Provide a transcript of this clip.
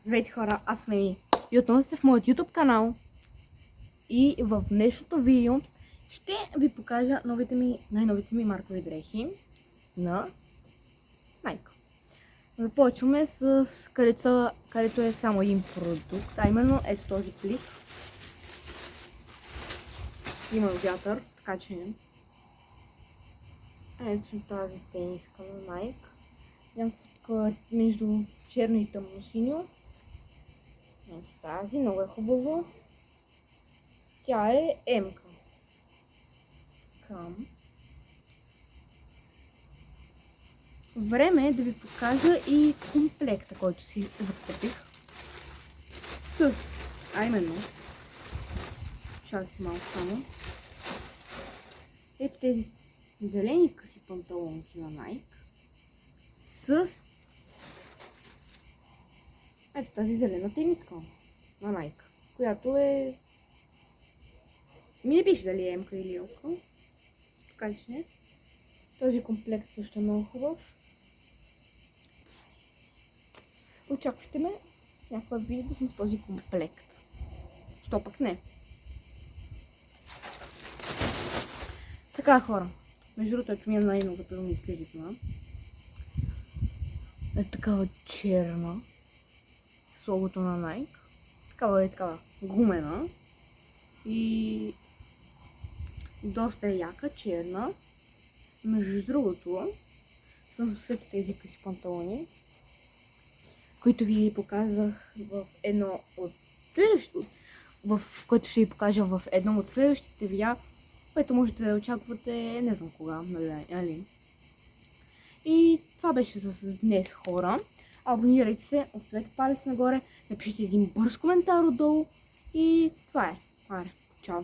Здравейте хора, аз съм Еми и отново сте в моят YouTube канал и в днешното видео ще ви покажа най-новите ми маркови дрехи на Nike. Започваме с където е само един продукт, а именно ето този плик. Има вятър, така че ето тази тениска на Nike. Някаква между черно и тъмно синьо. Тази много е хубаво. Тя е М-ка. Време е да ви покажа и комплекта, който си закупих. А именно, чакайте малко само. Ето тези зелени къси панталонки на Nike с ето тази зелена тениска на Nike, която е... не пише дали е М-ка или Л-ка, така че този комплект също е много хубав. Очаквайте ме някаква видео да съм с този комплект. Що пък не? Така хора, между другото ето ми е най-новата ми кредитна. Е такава черна с логото на Nike. Такава гумена и доста яка, черна. Между другото съм с тези къси панталони, които ви показах в едно от следващите, което ще ви покажа в едно от следващите видеа, което можете да очаквате не знам кога, нали? И това беше за днес хора. Абонирайте се, оставете палец нагоре, напишете един бърз коментар отдолу и това е. Чао!